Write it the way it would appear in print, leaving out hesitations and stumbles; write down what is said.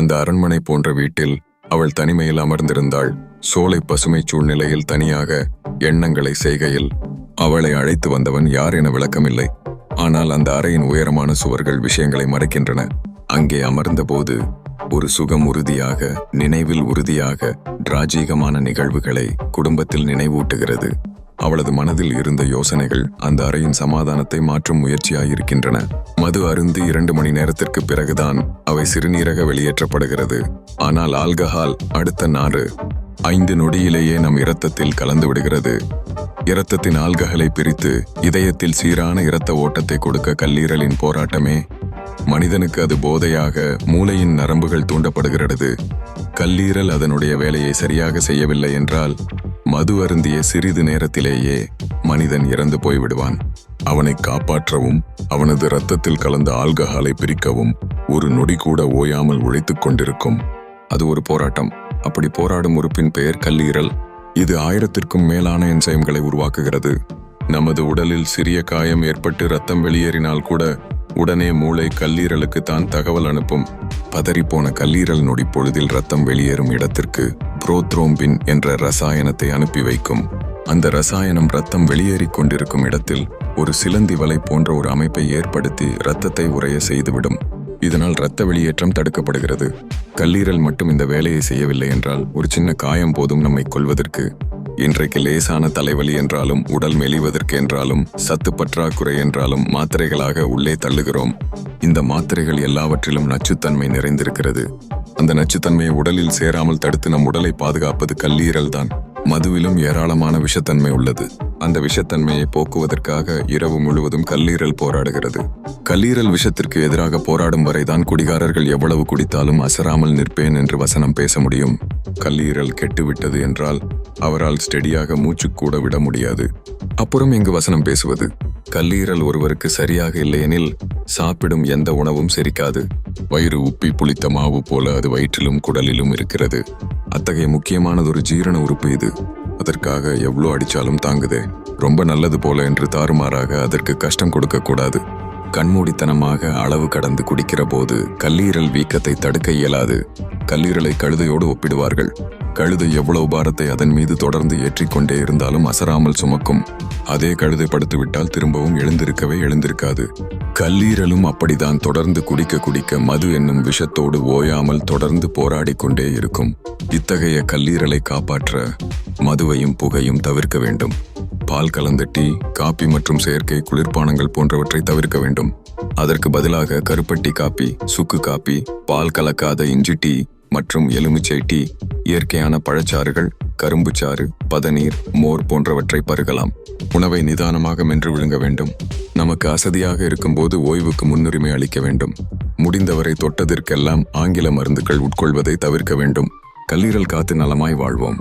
அந்த அரண்மனை போன்ற வீட்டில் அவள் தனிமையில் அமர்ந்திருந்தாள். சோலை பசுமை சூழ்நிலையில் தனியாக எண்ணங்களை செய்கையில் அவளை அழைத்து வந்தவன் யார் என விளக்கமில்லை. ஆனால் அந்த அறையின் உயரமான சுவர்கள் விஷயங்களை மறைக்கின்றன. அங்கே அமர்ந்தபோது ஒரு சுகம் உறுதியாக, நினைவில் உறுதியாக, டிராஜீகமான நிகழ்வுகளை குடும்பத்தில் நினைவூட்டுகிறது. அவளது மனதில் இருந்த யோசனைகள் அந்த அறையின் சமாதானத்தை மாற்றும் முயற்சியாயிருக்கின்றன. மது அருந்து 2 மணி நேரத்திற்கு பிறகுதான் அவை சிறுநீரக வெளியேற்றப்படுகிறது. ஆனால் ஆல்கஹால் அடுத்த 5 நொடியிலேயே நம் இரத்தத்தில் கலந்து விடுகிறது. இரத்தத்தின் ஆல்கஹலை பிரித்து இதயத்தில் சீரான இரத்த ஓட்டத்தை கொடுக்க கல்லீரலின் போராட்டமே. மனிதனுக்கு அது போதையாக மூளையின் நரம்புகள் தூண்டப்படுகிறது. கல்லீரல் அதனுடைய வேலையை சரியாக செய்யவில்லை என்றால் மது அருந்திய சிறிது நேரத்திலேயே மனிதன் இறந்து போய்விடுவான். அவனை காப்பாற்றவும் அவனது இரத்தத்தில் கலந்த ஆல்கஹாலை பிரிக்கவும் ஒரு நொடி கூட ஓயாமல் உழைத்துக் கொண்டிருக்கும். அது ஒரு போராட்டம். அப்படி போராடும் உறுப்பின் பெயர் கல்லீரல். இது 1000க்கும் மேலான என்சைம்களை உருவாக்குகிறது. நமது உடலில் சிறிய காயம் ஏற்பட்டு ரத்தம் வெளியேறினால் கூட உடனே மூளை கல்லீரலுக்கு தான் தகவல் அனுப்பும். பதறிப்போன கல்லீரல் நொடி பொழுதில் ரத்தம் வெளியேறும் இடத்திற்கு புரோத்ரோம்பின் என்ற ரசாயனத்தை அனுப்பி வைக்கும். அந்த ரசாயனம் ரத்தம் வெளியேறிக் கொண்டிருக்கும் இடத்தில் ஒரு சிலந்தி வலை போன்ற ஒரு அமைப்பை ஏற்படுத்தி இரத்தத்தை உறைய செய்துவிடும். இதனால் இரத்த வெளியேற்றம் தடுக்கப்படுகிறது. கல்லீரல் மட்டும் இந்த வேலையை செய்யவில்லை என்றால் ஒரு சின்ன காயம் போதும் நம்மை கொல்வதற்கு. இன்றைக்கு லேசான தலைவலி என்றாலும், உடல் மெலிவதற்கு என்றாலும், சத்து பற்றாக்குறை என்றாலும் மாத்திரைகளாக உள்ளே தள்ளுகிறோம். இந்த மாத்திரைகள் எல்லாவற்றிலும் நச்சுத்தன்மை நிறைந்திருக்கிறது. அந்த நச்சுத்தன்மையை உடலில் சேராமல் தடுத்து நம் உடலை பாதுகாப்பது கல்லீரல் தான். மதுவிலும் ஏராளமான விஷத்தன்மை உள்ளது. அந்த விஷத்தன்மையை போக்குவதற்காக இரவு முழுவதும் கல்லீரல் போராடுகிறது. கல்லீரல் விஷத்திற்கு எதிராக போராடும் வரைதான் குடிகாரர்கள் எவ்வளவு குடித்தாலும் அசராமல் நிற்பேன் என்று வசனம் பேச முடியும். கல்லீரல் கெட்டுவிட்டது என்றால் அவரால் ஸ்டெடியாக மூச்சு கூட விட முடியாது. அப்புறம் எங்கு வசனம் பேசுவது? கல்லீரல் ஒருவருக்கு சரியாக இல்லையெனில் சாப்பிடும் எந்த உணவும் செரிக்காது. வயிறு உப்பி புளித்த மாவு போல அது வயிற்றிலும் குடலிலும் இருக்கிறது. அத்தகைய முக்கியமானதொரு ஜீரண உறுப்பு இது. அதற்காக எவ்வளோ அடிச்சாலும் தாங்குதே. ரொம்ப நல்லது போல என்று தாறுமாறாக அதற்கு கஷ்டம் கொடுக்க கூடாது. கண்மூடித்தனமாக அளவு கடந்து குடிக்கிற போது கல்லீரல் வீக்கத்தை தடுக்க இயலாது. கல்லீரலை கழுதையோடு ஒப்பிடுவார்கள். கழுதை எவ்வளவு பாரத்தை அதன் மீது தொடர்ந்து ஏற்றிக்கொண்டே இருந்தாலும் அசராமல் சுமக்கும். அதே கழுதை படுத்துவிட்டால் திரும்பவும் எழுந்திருக்காது. கல்லீரலும் அப்படிதான். தொடர்ந்து குடிக்க மது என்னும் விஷத்தோடு ஓயாமல் தொடர்ந்து போராடி கொண்டே இருக்கும். இத்தகைய கல்லீரலை காப்பாற்ற மதுவையும் புகையும் தவிர்க்க வேண்டும். பால் கலந்த டீ, காபி மற்றும் செயற்கை குளிர்பானங்கள் போன்றவற்றை தவிர்க்க வேண்டும். அதற்கு பதிலாக கருப்பட்டி காபி, சுக்கு காபி, பால் கலக்காத இஞ்சி டீ மற்றும் எலுமிச்சை டீ, இயற்கையான பழச்சாறுகள், கரும்புச்சாறு, பதநீர், மோர் போன்றவற்றை பருகலாம். உணவை நிதானமாக மென்று விழுங்க வேண்டும். நமக்கு அசதியாக இருக்கும்போது ஓய்வுக்கு முன்னுரிமை அளிக்க வேண்டும். முடிந்தவரை தொட்டதற்கெல்லாம் ஆங்கில மருந்துகள் உட்கொள்வதை தவிர்க்க வேண்டும். கல்லீரல் காத்து நலமாய் வாழ்வோம்.